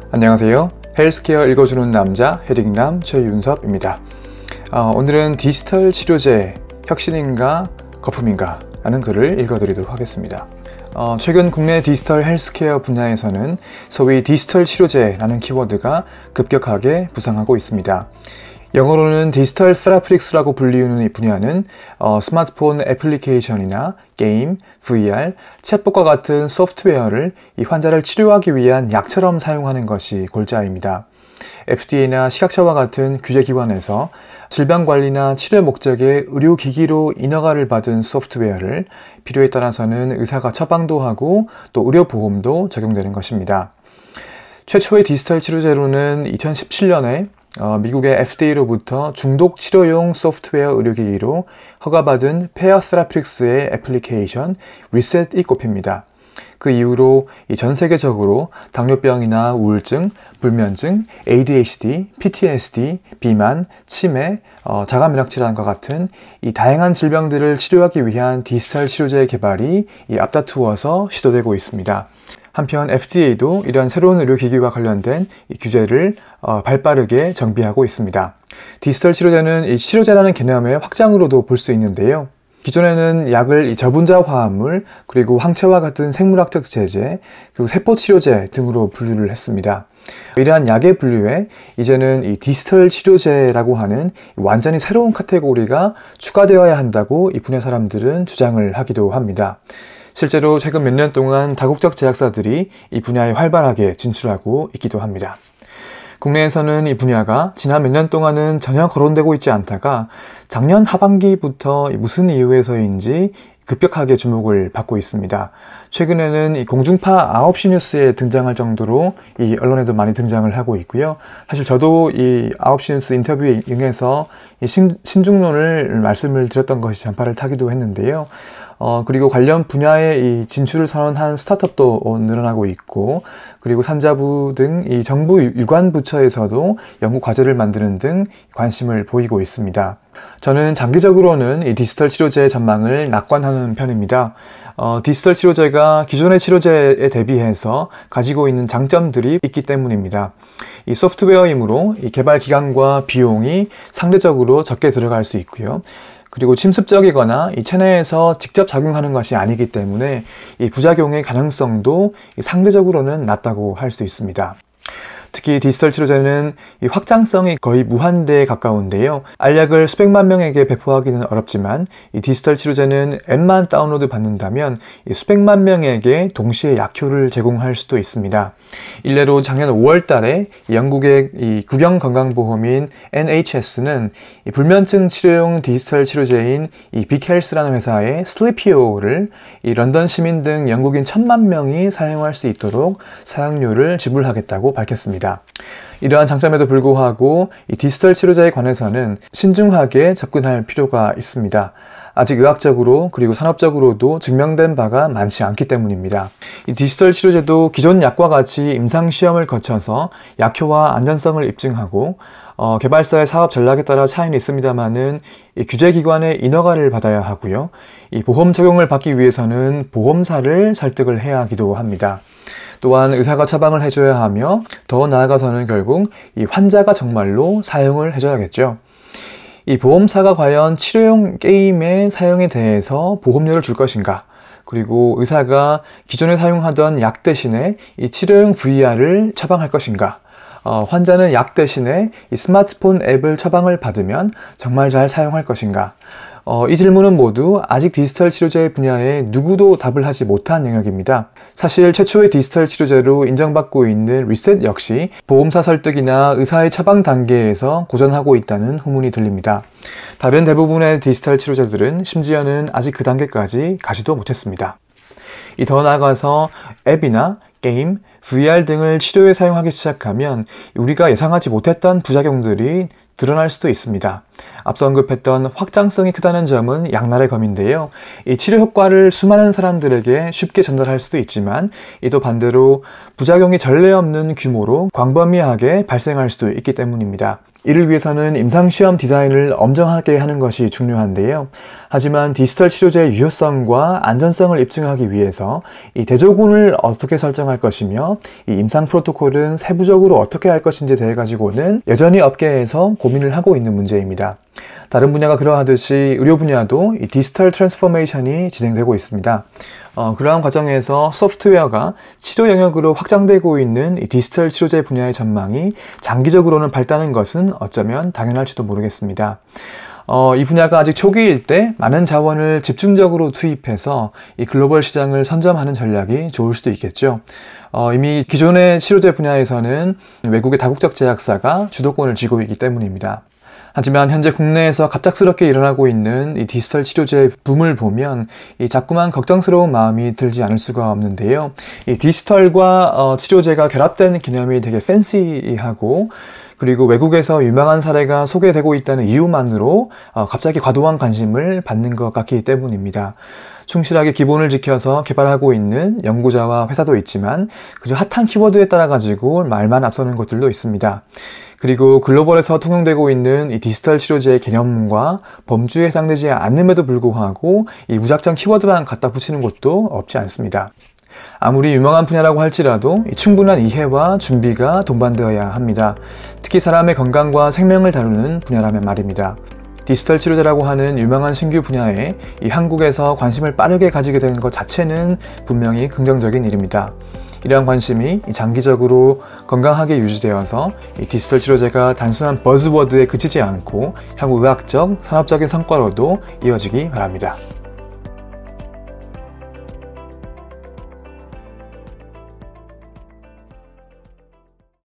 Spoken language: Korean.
안녕하세요. 헬스케어 읽어주는 남자 헤딩남 최윤섭입니다. 오늘은 디지털 치료제 혁신인가 거품인가 라는 글을 읽어드리도록 하겠습니다. 최근 국내 디지털 헬스케어 분야에서는 소위 디지털 치료제라는 키워드가 급격하게 부상하고 있습니다. 영어로는 디지털 세라피틱스라고 불리우는 이 분야는 스마트폰 애플리케이션이나 게임, VR, 챗봇과 같은 소프트웨어를 이 환자를 치료하기 위한 약처럼 사용하는 것이 골자입니다. FDA나 식약처와 같은 규제기관에서 질병관리나 치료 목적의 의료기기로 인허가를 받은 소프트웨어를 필요에 따라서는 의사가 처방도 하고 또 의료보험도 적용되는 것입니다. 최초의 디지털 치료제로는 2017년에 미국의 FDA로부터 중독 치료용 소프트웨어 의료기기로 허가받은 페어 세라피틱스의 애플리케이션 리셋이 꼽힙니다. 그 이후로 전 세계적으로 당뇨병이나 우울증, 불면증, ADHD, PTSD, 비만, 치매, 자가면역질환과 같은 이 다양한 질병들을 치료하기 위한 디지털 치료제 개발이 앞다투어서 시도되고 있습니다. 한편 FDA도 이러한 새로운 의료기기와 관련된 이 규제를 발빠르게 정비하고 있습니다. 디지털 치료제는 이 치료제라는 개념의 확장으로도 볼 수 있는데요. 기존에는 약을 저분자 화합물, 그리고 항체와 같은 생물학적 제제, 그리고 세포치료제 등으로 분류를 했습니다. 이러한 약의 분류에 이제는 이 디지털 치료제라고 하는 완전히 새로운 카테고리가 추가되어야 한다고 이 분야 사람들은 주장을 하기도 합니다. 실제로 최근 몇 년 동안 다국적 제약사들이 이 분야에 활발하게 진출하고 있기도 합니다. 국내에서는 이 분야가 지난 몇 년 동안은 전혀 거론되고 있지 않다가 작년 하반기부터 무슨 이유에서인지 급격하게 주목을 받고 있습니다. 최근에는 이 공중파 9시 뉴스에 등장할 정도로 이 언론에도 많이 등장을 하고 있고요. 사실 저도 이 9시 뉴스 인터뷰에 응해서 이 신중론을 말씀을 드렸던 것이 전파를 타기도 했는데요. 그리고 관련 분야에 이 진출을 선언한 스타트업도 늘어나고 있고, 그리고 산자부 등 이 정부 유관 부처에서도 연구 과제를 만드는 등 관심을 보이고 있습니다. 저는 장기적으로는 이 디지털 치료제의 전망을 낙관하는 편입니다. 디지털 치료제가 기존의 치료제에 대비해서 가지고 있는 장점들이 있기 때문입니다. 이 소프트웨어이므로 이 개발 기간과 비용이 상대적으로 적게 들어갈 수 있고요. 그리고 침습적이거나 이 체내에서 직접 작용하는 것이 아니기 때문에 이 부작용의 가능성도 상대적으로는 낮다고 할 수 있습니다. 특히 디지털 치료제는 이 확장성이 거의 무한대에 가까운데요. 알약을 수백만 명에게 배포하기는 어렵지만 이 디지털 치료제는 앱만 다운로드 받는다면 이 수백만 명에게 동시에 약효를 제공할 수도 있습니다. 일례로 작년 5월 달에 영국의 이 국영건강보험인 NHS는 이 불면증 치료용 디지털 치료제인 이 빅헬스라는 회사의 슬리피오를 이 런던 시민 등 영국인 1000만 명이 사용할 수 있도록 사용료를 지불하겠다고 밝혔습니다. 이러한 장점에도 불구하고 이 디지털 치료제에 관해서는 신중하게 접근할 필요가 있습니다. 아직 의학적으로 그리고 산업적으로도 증명된 바가 많지 않기 때문입니다. 이 디지털 치료제도 기존 약과 같이 임상시험을 거쳐서 약효와 안전성을 입증하고 개발사의 사업 전략에 따라 차이는 있습니다만은 이 규제기관의 인허가를 받아야 하고요. 이 보험 적용을 받기 위해서는 보험사를 설득을 해야 하기도 합니다. 또한 의사가 처방을 해줘야 하며 더 나아가서는 결국 이 환자가 정말로 사용을 해줘야겠죠. 이 보험사가 과연 치료용 게임의 사용에 대해서 보험료를 줄 것인가, 그리고 의사가 기존에 사용하던 약 대신에 이 치료용 VR을 처방할 것인가, 환자는 약 대신에 이 스마트폰 앱을 처방을 받으면 정말 잘 사용할 것인가. 이 질문은 모두 아직 디지털 치료제 분야에 누구도 답을 하지 못한 영역입니다. 사실 최초의 디지털 치료제로 인정받고 있는 리셋 역시 보험사 설득이나 의사의 처방 단계에서 고전하고 있다는 후문이 들립니다. 다른 대부분의 디지털 치료제들은 심지어는 아직 그 단계까지 가지도 못했습니다. 더 나아가서 앱이나 게임, VR 등을 치료에 사용하기 시작하면 우리가 예상하지 못했던 부작용들이 드러날 수도 있습니다. 앞서 언급했던 확장성이 크다는 점은 양날의 검인데요. 이 치료 효과를 수많은 사람들에게 쉽게 전달할 수도 있지만 또 반대로 부작용이 전례 없는 규모로 광범위하게 발생할 수도 있기 때문입니다. 이를 위해서는 임상시험 디자인을 엄정하게 하는 것이 중요한데요. 하지만 디지털 치료제의 유효성과 안전성을 입증하기 위해서 이 대조군을 어떻게 설정할 것이며 이 임상 프로토콜은 세부적으로 어떻게 할 것인지에 대해 가지고는 여전히 업계에서 고민을 하고 있는 문제입니다. 다른 분야가 그러하듯이 의료 분야도 이 디지털 트랜스포메이션이 진행되고 있습니다. 그러한 과정에서 소프트웨어가 치료 영역으로 확장되고 있는 이 디지털 치료제 분야의 전망이 장기적으로는 밝다는 것은 어쩌면 당연할지도 모르겠습니다. 이 분야가 아직 초기일 때 많은 자원을 집중적으로 투입해서 이 글로벌 시장을 선점하는 전략이 좋을 수도 있겠죠. 이미 기존의 치료제 분야에서는 외국의 다국적 제약사가 주도권을 쥐고 있기 때문입니다. 하지만 현재 국내에서 갑작스럽게 일어나고 있는 이 디지털 치료제의 붐을 보면 이 자꾸만 걱정스러운 마음이 들지 않을 수가 없는데요. 이 디지털과 치료제가 결합된 개념이 되게 팬시하고 그리고 외국에서 유명한 사례가 소개되고 있다는 이유만으로 갑자기 과도한 관심을 받는 것 같기 때문입니다. 충실하게 기본을 지켜서 개발하고 있는 연구자와 회사도 있지만 그저 핫한 키워드에 따라 가지고 말만 앞서는 것들도 있습니다. 그리고 글로벌에서 통용되고 있는 이 디지털 치료제의 개념과 범주에 해당되지 않음에도 불구하고 이 무작정 키워드만 갖다 붙이는 것도 없지 않습니다. 아무리 유명한 분야라고 할지라도 충분한 이해와 준비가 동반되어야 합니다. 특히 사람의 건강과 생명을 다루는 분야라면 말입니다. 디지털 치료제라고 하는 유명한 신규 분야에 이 한국에서 관심을 빠르게 가지게 된 것 자체는 분명히 긍정적인 일입니다. 이러한 관심이 장기적으로 건강하게 유지되어서 이 디지털 치료제가 단순한 버즈워드에 그치지 않고 향후 의학적, 산업적인 성과로도 이어지기 바랍니다.